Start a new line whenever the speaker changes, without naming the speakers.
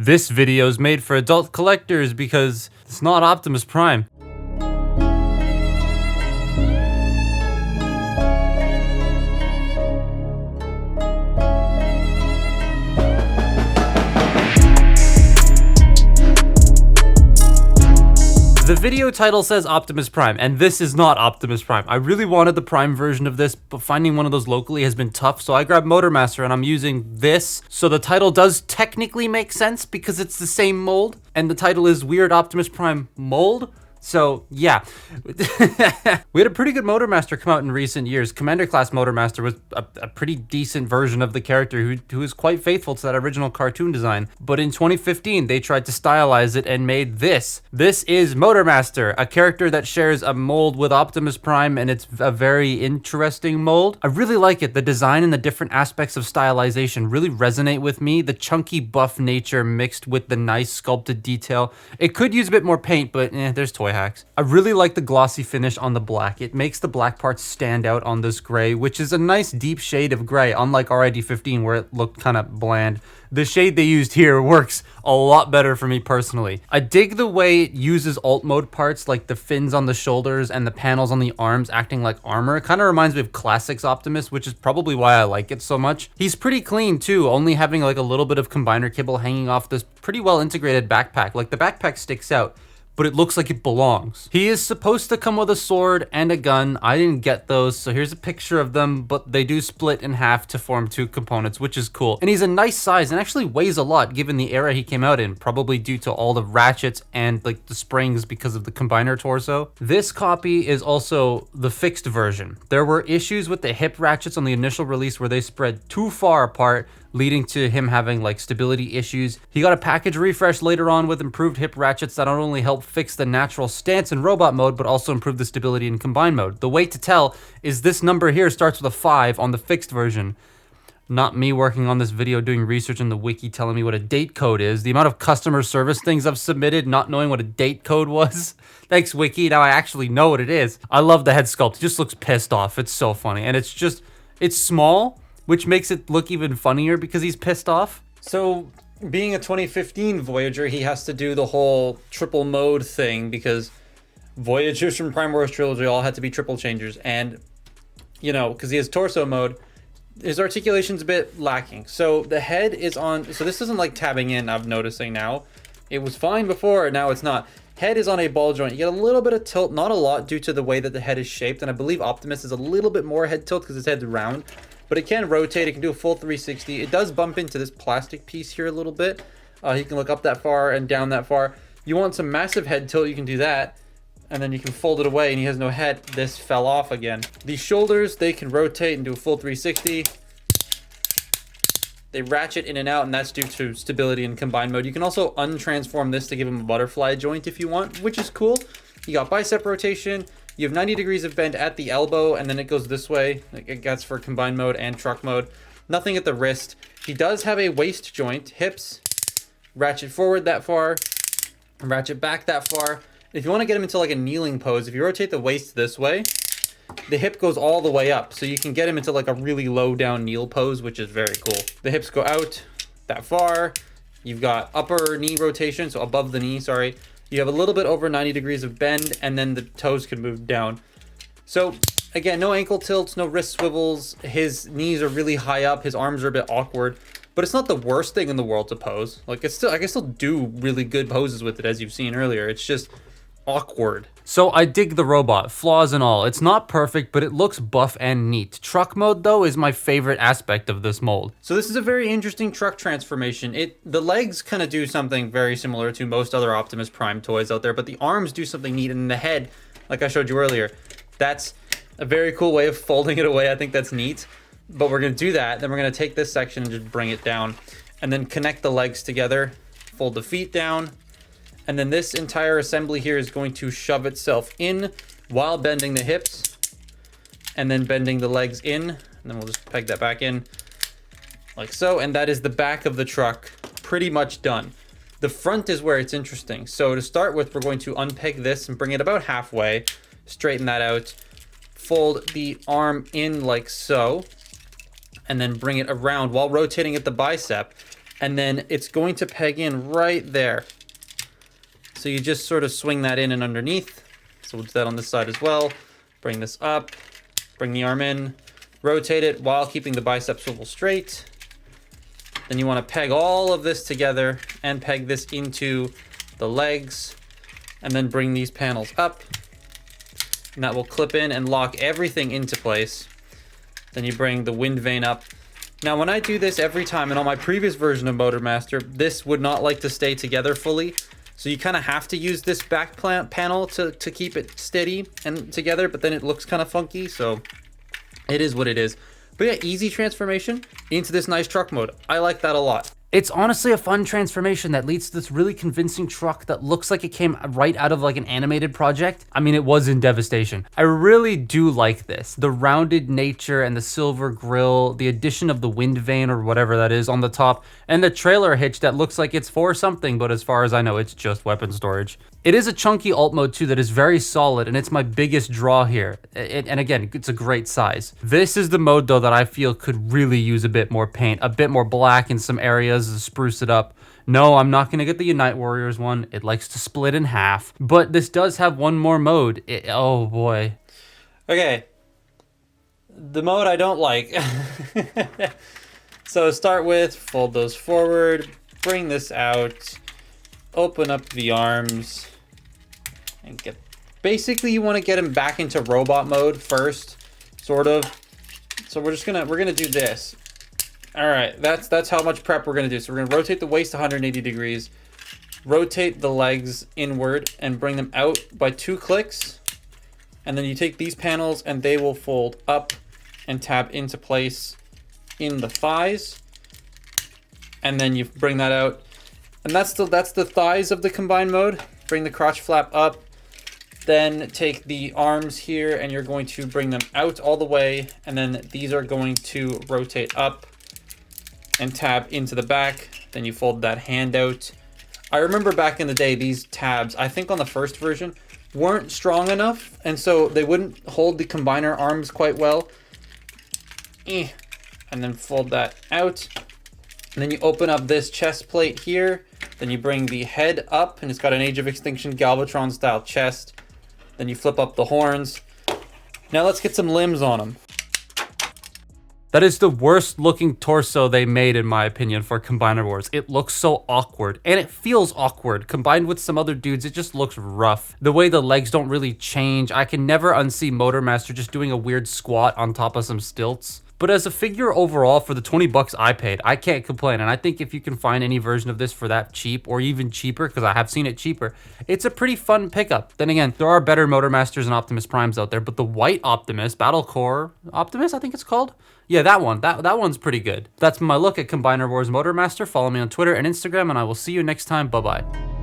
This video is made for adult collectors because it's not Optimus Prime. The video title says Optimus Prime, and this is not Optimus Prime. I really wanted the Prime version of this, but finding one of those locally has been tough, so I grabbed Motormaster and I'm using this. So the title does technically make sense because it's the same mold, and the title is Weird Optimus Prime Mold. So yeah, we had a pretty good Motormaster come out in recent years. Commander class Motormaster was a pretty decent version of the character who is quite faithful to that original cartoon design. But in 2015, they tried to stylize it and made this. This is Motormaster, a character that shares a mold with Optimus Prime, and it's a very interesting mold. I really like it. The design and the different aspects of stylization really resonate with me. The chunky buff nature mixed with the nice sculpted detail. It could use a bit more paint, but there's toy hacks. I really like the glossy finish on the black. It makes the black parts stand out on this gray, which is a nice deep shade of gray, unlike RID-15 where it looked kind of bland. The shade they used here works a lot better for me personally. I dig the way it uses alt mode parts like the fins on the shoulders and the panels on the arms acting like armor. It kind of reminds me of Classics Optimus, which is probably why I like it so much. He's pretty clean too, only having like a little bit of combiner kibble hanging off this pretty well integrated backpack. Like the backpack sticks out, but it looks like it belongs. He is supposed to come with a sword and a gun. I didn't get those, so here's a picture of them, but they do split in half to form two components, which is cool. And he's a nice size and actually weighs a lot given the era he came out in, probably due to all the ratchets and like the springs because of the combiner torso. This copy is also the fixed version. There were issues with the hip ratchets on the initial release where they spread too far apart, leading to him having like stability issues. He got a package refresh later on with improved hip ratchets that not only help fix the natural stance in robot mode, but also improve the stability in combined mode. The way to tell is this number here starts with a 5 on the fixed version. Not me working on this video doing research in the wiki telling me what a date code is. The amount of customer service things I've submitted not knowing what a date code was. Thanks wiki, now I actually know what it is. I love the head sculpt, it just looks pissed off. It's so funny, and it's small, which makes it look even funnier because he's pissed off. So being a 2015 Voyager, he has to do the whole triple mode thing because Voyagers from Prime Wars Trilogy all had to be triple changers. And, you know, because he has torso mode, his articulation's a bit lacking. So the head is on, so this isn't like tabbing in, I'm noticing now. It was fine before, now it's not. Head is on a ball joint. You get a little bit of tilt, not a lot due to the way that the head is shaped. And I believe Optimus is a little bit more head tilt because his head's round. But it can rotate, it can do a full 360. It does bump into this plastic piece here a little bit. You can look up that far and down that far. You want some massive head tilt, you can do that. And then you can fold it away and he has no head. This fell off again. These shoulders, they can rotate and do a full 360. They ratchet in and out, and that's due to stability in combined mode. You can also untransform this to give him a butterfly joint if you want, which is cool. You got bicep rotation. You have 90 degrees of bend at the elbow, and then it goes this way. That's for combined mode and truck mode. Nothing at the wrist. He does have a waist joint. Hips, ratchet forward that far, ratchet back that far. If you want to get him into like a kneeling pose, if you rotate the waist this way, the hip goes all the way up. So you can get him into like a really low down kneel pose, which is very cool. The hips go out that far. You've got upper knee rotation, so above the knee, sorry. You have a little bit over 90 degrees of bend, and then the toes can move down. So again, no ankle tilts, no wrist swivels. His knees are really high up. His arms are a bit awkward, but it's not the worst thing in the world to pose. Like I can still do really good poses with it, as you've seen earlier. It's just awkward. So I dig the robot, flaws and all. It's not perfect, but it looks buff and neat. Truck mode though is my favorite aspect of this mold. So this is a very interesting truck transformation. The legs kind of do something very similar to most other Optimus Prime toys out there, but the arms do something neat, and the head, like I showed you earlier, that's a very cool way of folding it away. I think that's neat, but we're gonna do that. Then we're gonna take this section and just bring it down and then connect the legs together, fold the feet down, and then this entire assembly here is going to shove itself in while bending the hips and then bending the legs in. And then we'll just peg that back in like so. And that is the back of the truck pretty much done. The front is where it's interesting. So to start with, we're going to unpeg this and bring it about halfway, straighten that out, fold the arm in like so, and then bring it around while rotating at the bicep. and then it's going to peg in right there. So you just sort of swing that in and underneath. So we'll do that on this side as well. Bring this up, bring the arm in, rotate it while keeping the bicep swivel straight. Then you want to peg all of this together and peg this into the legs, and then bring these panels up. And that will clip in and lock everything into place. Then you bring the wind vane up. Now when I do this every time, and on my previous version of Motormaster, this would not like to stay together fully. So you kind of have to use this back panel to keep it steady and together, but then it looks kind of funky, so it is what it is. But yeah, easy transformation into this nice truck mode. I like that a lot. It's honestly a fun transformation that leads to this really convincing truck that looks like it came right out of like an animated project. I mean, it was in Devastation. I really do like this. The rounded nature and the silver grille, the addition of the wind vane or whatever that is on the top, and the trailer hitch that looks like it's for something, but as far as I know, it's just weapon storage. It is a chunky alt mode too that is very solid, and it's my biggest draw here. And again, it's a great size. This is the mode though that I feel could really use a bit more paint, a bit more black in some areas to spruce it up. No, I'm not gonna get the Unite Warriors one. It likes to split in half, but this does have one more mode. Oh boy. Okay, the mode I don't like. So start with, fold those forward, bring this out, open up the arms, and get, basically you want to get him back into robot mode first, sort of. So we're gonna do this. All right, that's how much prep we're gonna do. So we're gonna rotate the waist 180 degrees, rotate the legs inward, and bring them out by 2 clicks. And then you take these panels and they will fold up and tab into place in the thighs. And then you bring that out. And that's the thighs of the combined mode. Bring the crotch flap up, then take the arms here and you're going to bring them out all the way, and then these are going to rotate up and tab into the back. Then you fold that hand out. I remember back in the day, these tabs, I think on the first version, weren't strong enough, and so they wouldn't hold the combiner arms quite well. And then fold that out. And then you open up this chest plate here. Then you bring the head up, and it's got an Age of Extinction Galvatron style chest. Then you flip up the horns. Now let's get some limbs on them. That is the worst looking torso they made, in my opinion, for Combiner Wars. It looks so awkward, and it feels awkward. Combined with some other dudes, it just looks rough. The way the legs don't really change. I can never unsee Motormaster just doing a weird squat on top of some stilts. But as a figure overall, for the 20 bucks I paid, I can't complain. And I think if you can find any version of this for that cheap, or even cheaper, because I have seen it cheaper, it's a pretty fun pickup. Then again, there are better Motormasters and Optimus Primes out there, but the white Optimus, Battle Core Optimus, I think it's called? Yeah, that one. That one's pretty good. That's my look at Combiner Wars Motormaster. Follow me on Twitter and Instagram, and I will see you next time. Bye-bye.